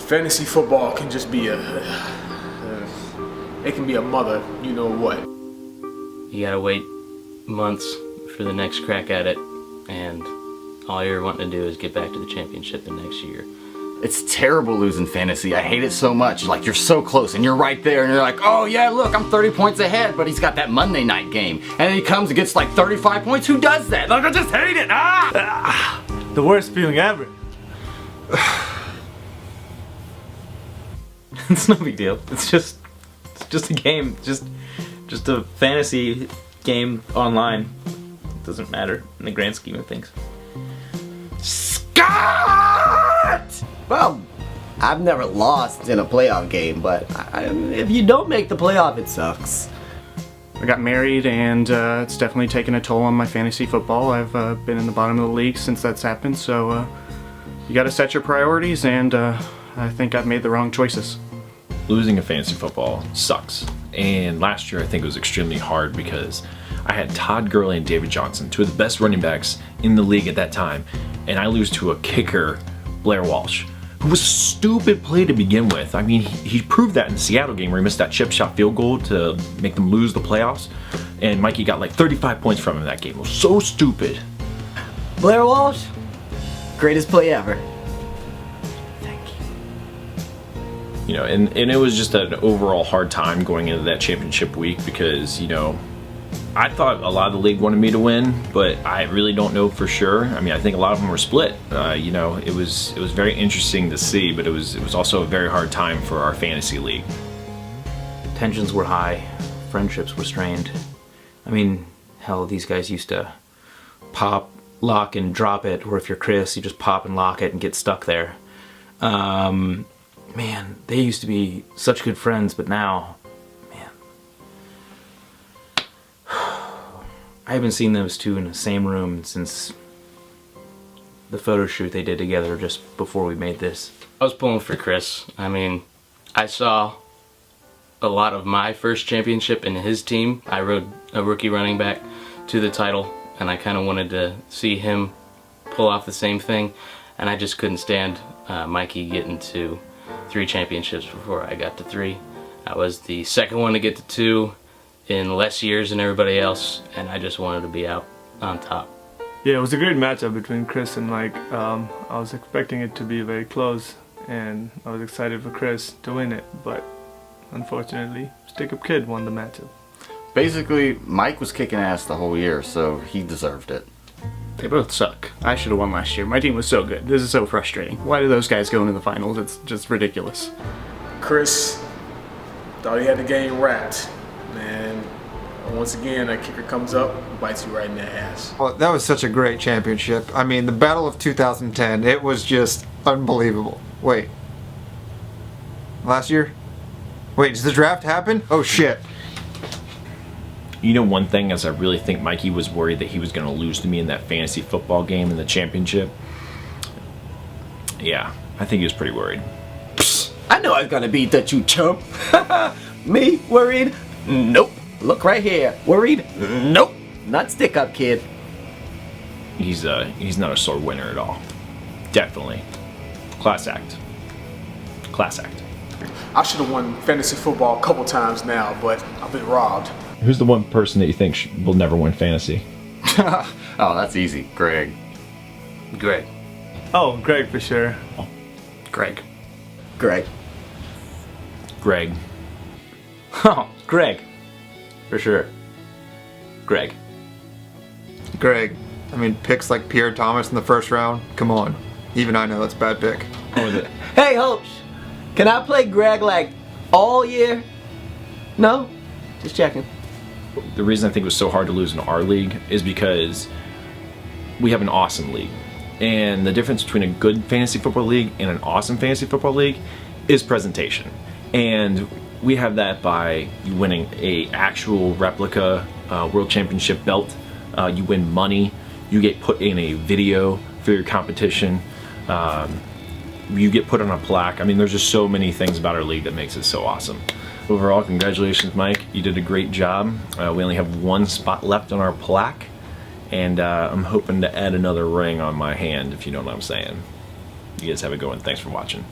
Fantasy football can just be it can be a mother, you know what. You gotta wait months for the next crack at it, and all you're wanting to do is get back to the championship the next year. It's terrible losing fantasy. I hate it so much. Like, you're so close and you're right there and you're like, oh yeah, look, I'm 30 points ahead, but he's got that Monday night game. And then he comes and gets like 35 points. Who does that? Like, I just hate it. The worst feeling ever. It's no big deal. It's just a game. Just a fantasy game online. It doesn't matter in the grand scheme of things. Scott! Well, I've never lost in a playoff game, but if you don't make the playoff, it sucks. I got married, and it's definitely taken a toll on my fantasy football. I've been in the bottom of the league since that's happened, so you gotta set your priorities, and I think I've made the wrong choices. Losing a fantasy football sucks, and last year I think it was extremely hard because I had Todd Gurley and David Johnson, two of the best running backs in the league at that time, and I lose to a kicker, Blair Walsh, who was a stupid play to begin with. I mean, he proved that in the Seattle game where he missed that chip shot field goal to make them lose the playoffs, and Mikey got like 35 points from him in that game. It was so stupid. Blair Walsh, greatest play ever. You know, and it was just an overall hard time going into that championship week because, you know, I thought a lot of the league wanted me to win, but I really don't know for sure. I mean, I think a lot of them were split. You know, it was very interesting to see, but it was also a very hard time for our fantasy league. Tensions were high, friendships were strained. I mean, hell, these guys used to pop, lock, and drop it, or if you're Chris, you just pop and lock it and get stuck there. Man, they used to be such good friends, but now, man. I haven't seen those two in the same room since the photo shoot they did together just before we made this. I was pulling for Chris. I mean, I saw a lot of my first championship in his team. I rode a rookie running back to the title, and I kind of wanted to see him pull off the same thing, and I just couldn't stand Mikey getting to 3 championships before I got to 3. I was the second one to get to 2 in less years than everybody else, and I just wanted to be out on top. Yeah, it was a great matchup between Chris and Mike. I was expecting it to be very close, and I was excited for Chris to win it, but unfortunately, Stick-Up Kid won the matchup. Basically, Mike was kicking ass the whole year, so he deserved it. They both suck. I should have won last year. My team was so good. This is so frustrating. Why do those guys go into the finals? It's just ridiculous. Chris thought he had the game wrapped. Man, once again, that kicker comes up and bites you right in the ass. Well, that was such a great championship. I mean, the Battle of 2010, it was just unbelievable. Wait. Last year? Wait, does the draft happen? Oh, shit. You know, one thing is I really think Mikey was worried that he was going to lose to me in that fantasy football game in the championship. Yeah, I think he was pretty worried. Psst, I know I was gonna beat that, you chump. Me? Worried? Nope. Look right here. Worried? Nope. Not Stick-Up Kid. He's not a sore winner at all. Definitely. Class act. Class act. I should have won fantasy football a couple times now, but I've been robbed. Who's the one person that you think will never win fantasy? Oh, that's easy. Greg. Greg. Oh, Greg for sure. Greg. Greg. Greg. Oh, Greg. For sure. Greg. Greg. I mean, picks like Pierre Thomas in the first round. Come on. Even I know that's a bad pick. Hey, Hope. Can I play Greg like all year? No? Just checking. The reason I think it was so hard to lose in our league is because we have an awesome league. And the difference between a good fantasy football league and an awesome fantasy football league is presentation. And we have that by you winning a actual replica world championship belt. You win money. You get put in a video for your competition. You get put on a plaque. I mean, there's just so many things about our league that makes it so awesome. Overall, congratulations, Mike. You did a great job. We only have 1 spot left on our plaque, and I'm hoping to add another ring on my hand, if you know what I'm saying. You guys have a good one. Thanks for watching.